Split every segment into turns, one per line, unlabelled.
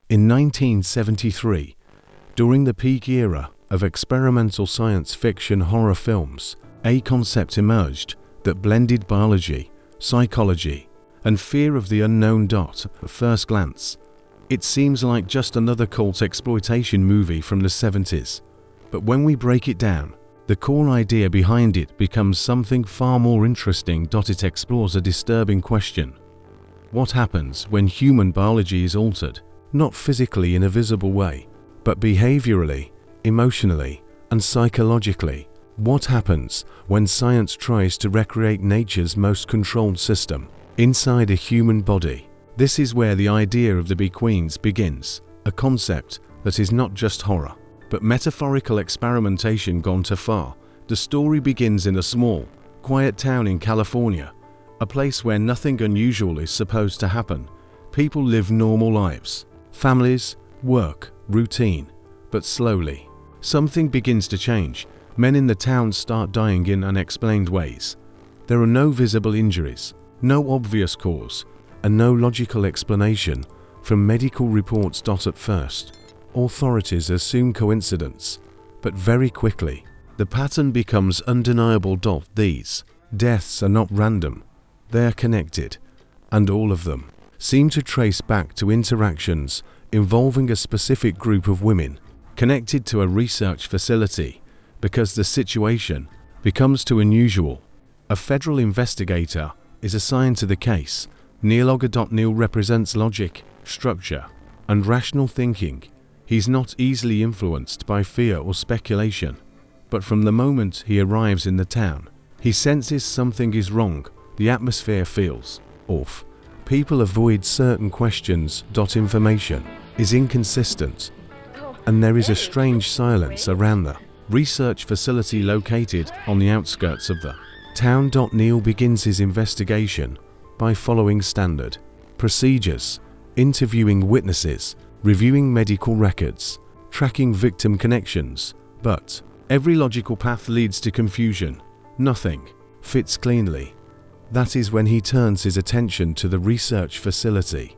In 1973, during the peak era of experimental science fiction horror films, a concept emerged that blended biology, psychology, and fear of the unknown. At first glance, it seems like just another cult exploitation movie from the 70s. But when we break it down, the core idea behind it becomes something far more interesting. It explores a disturbing question. What happens when human biology is altered, not physically in a visible way, but behaviorally, emotionally, and psychologically? What happens when science tries to recreate nature's most controlled system inside a human body? This is where the idea of the Bee Queens begins, a concept that is not just horror, but metaphorical experimentation gone too far. The story begins in a small, quiet town in California, a place where nothing unusual is supposed to happen. People live normal lives, families, work, routine, but slowly, something begins to change. Men in the town start dying in unexplained ways. There are no visible injuries, no obvious cause, and no logical explanation from medical reports. At first, authorities assume coincidence, but very quickly, the pattern becomes undeniable. These deaths are not random, they are connected, and all of them seem to trace back to interactions involving a specific group of women connected to a research facility. Because the situation becomes too unusual, a federal investigator is assigned to the case. Neil represents logic, structure, and rational thinking. He's not easily influenced by fear or speculation, but from the moment he arrives in the town, he senses something is wrong. The atmosphere feels off. People avoid certain questions. Information is inconsistent, and there is a strange silence around the research facility located on the outskirts of the town. Neil begins his investigation by following standard procedures, interviewing witnesses, reviewing medical records, tracking victim connections, but every logical path leads to confusion. Nothing fits cleanly. That is when he turns his attention to the research facility.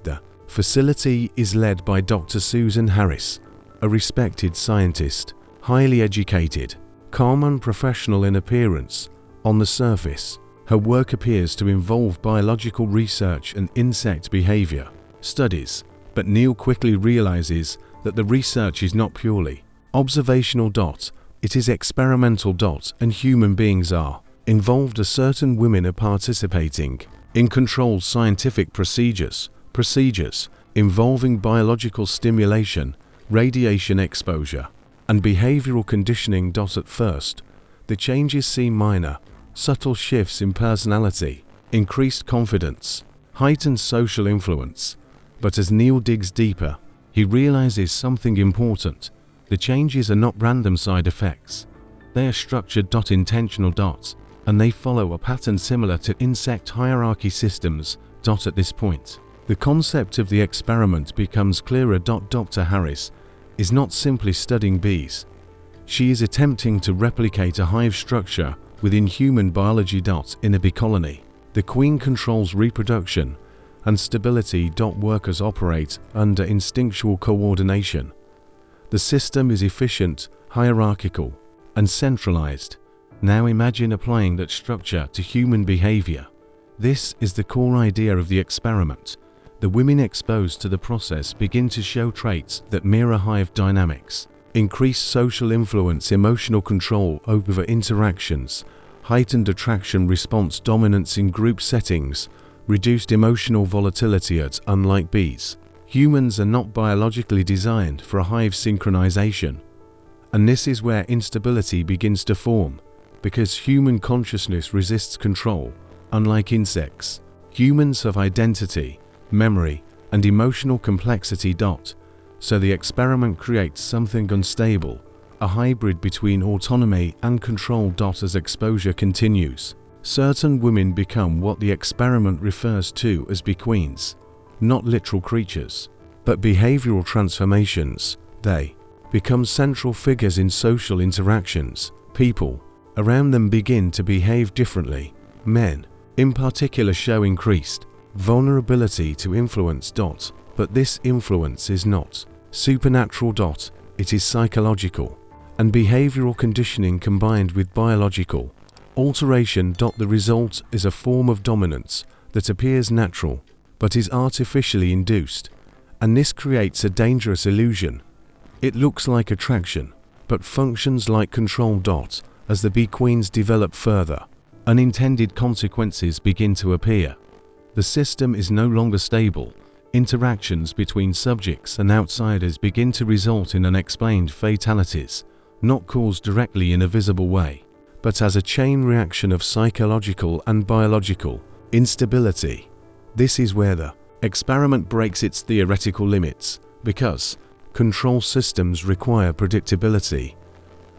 The facility is led by Dr. Susan Harris, a respected scientist, highly educated, calm and professional in appearance. On the surface, her work appears to involve biological research and insect behavior studies, but Neil quickly realizes that the research is not purely observational. It is experimental. And human beings are involved. Certain women are participating in controlled scientific procedures involving biological stimulation, radiation exposure, and behavioral conditioning. At first, the changes seem minor: subtle shifts in personality, increased confidence, heightened social influence. But as Neil digs deeper, he realizes something important. The changes are not random side effects. They are structured. Intentional. And they follow a pattern similar to insect hierarchy systems. At this point, the concept of the experiment becomes clearer. Dr. Harris is not simply studying bees. She is attempting to replicate a hive structure within human biology. In a bee colony, the queen controls reproduction and stability. Workers operate under instinctual coordination. The system is efficient, hierarchical, and centralized. Now imagine applying that structure to human behavior. This is the core idea of the experiment. The women exposed to the process begin to show traits that mirror hive dynamics: increased social influence, emotional control over interactions, heightened attraction response, dominance in group settings, reduced emotional volatility. Unlike bees, humans are not biologically designed for a hive synchronization. And this is where instability begins to form, because human consciousness resists control. Unlike insects, humans have identity, memory, and emotional complexity. So the experiment creates something unstable, a hybrid between autonomy and control. As exposure continues, certain women become what the experiment refers to as bee queens. Not literal creatures, but behavioral transformations. They become central figures in social interactions. People around them begin to behave differently. Men, in particular, show increased vulnerability to influence. But this influence is not supernatural. It is psychological and behavioral conditioning combined with biological alteration. The result is a form of dominance that appears natural but is artificially induced, and this creates a dangerous illusion. It looks like attraction but functions like control. As the bee queens develop further, unintended consequences begin to appear. The system is no longer stable. Interactions between subjects and outsiders begin to result in unexplained fatalities, not caused directly in a visible way, but as a chain reaction of psychological and biological instability. This is where the experiment breaks its theoretical limits, because control systems require predictability,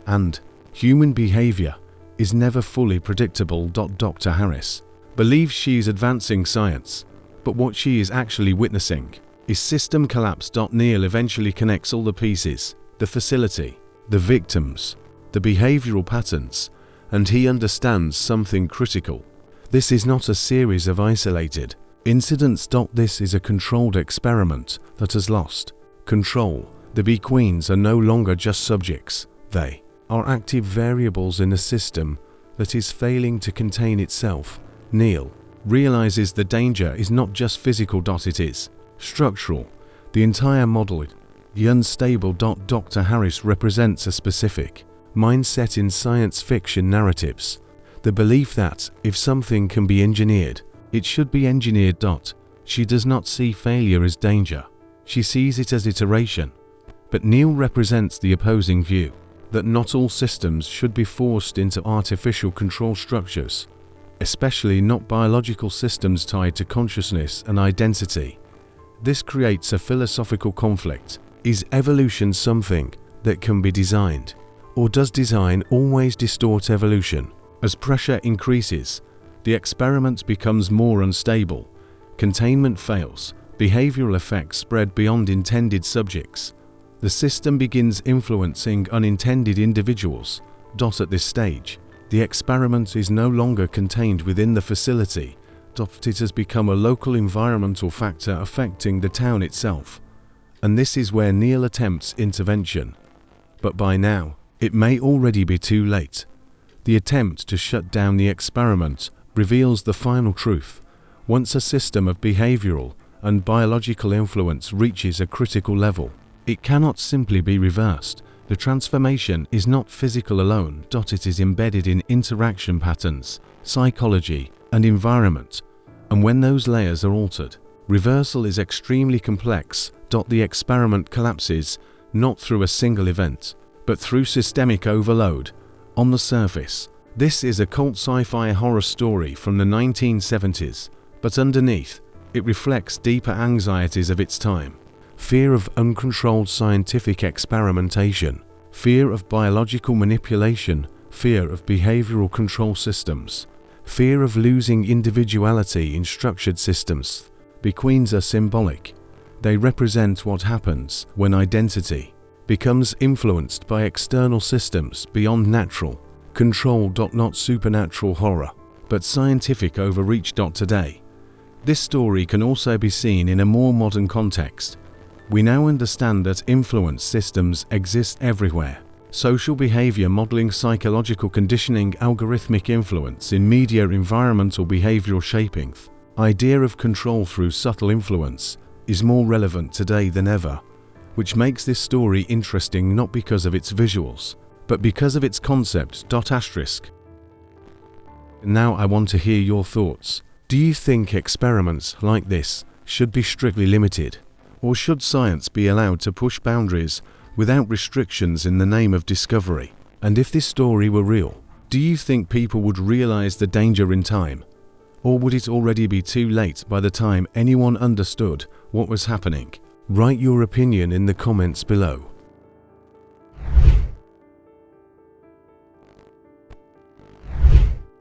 and human behavior is never fully predictable. Dr. Harris believes she is advancing science, but what she is actually witnessing is system collapse. Neil eventually connects all the pieces: the facility, the victims, the behavioral patterns, and he understands something critical. This is not a series of isolated incidents. This is a controlled experiment that has lost control. The bee queens are no longer just subjects. They are active variables in a system that is failing to contain itself. Neil realizes the danger is not just physical. It is structural. The entire model, the unstable. Dr. Harris represents a specific mindset in science fiction narratives: the belief that if something can be engineered, it should be engineered. She does not see failure as danger. She sees it as iteration. But Neil represents the opposing view, that not all systems should be forced into artificial control structures, especially not biological systems tied to consciousness and identity. This creates a philosophical conflict. Is evolution something that can be designed, or does design always distort evolution? As pressure increases, the experiment becomes more unstable. Containment fails. Behavioral effects spread beyond intended subjects. The system begins influencing unintended individuals. At this stage, the experiment is no longer contained within the facility. It has become a local environmental factor affecting the town itself. And this is where Neil attempts intervention. But by now, it may already be too late. The attempt to shut down the experiment reveals the final truth. Once a system of behavioral and biological influence reaches a critical level, it cannot simply be reversed. The transformation is not physical alone. It is embedded in interaction patterns, psychology, and environment. And when those layers are altered, reversal is extremely complex. The experiment collapses not through a single event, but through systemic overload. On the surface, this is a cult sci-fi horror story from the 1970s, but underneath, it reflects deeper anxieties of its time. Fear of uncontrolled scientific experimentation, fear of biological manipulation, fear of behavioral control systems, fear of losing individuality in structured systems. Bee queens are symbolic. They represent what happens when identity becomes influenced by external systems beyond natural control. Not supernatural horror, but scientific overreach. Today, this story can also be seen in a more modern context. We now understand that influence systems exist everywhere. Social behavior modeling, psychological conditioning, algorithmic influence in media, environmental behavioral shaping. The idea of control through subtle influence is more relevant today than ever, which makes this story interesting not because of its visuals, but because of its concept. Now I want to hear your thoughts. Do you think experiments like this should be strictly limited? Or should science be allowed to push boundaries without restrictions in the name of discovery? And if this story were real, do you think people would realize the danger in time? Or would it already be too late by the time anyone understood what was happening? Write your opinion in the comments below.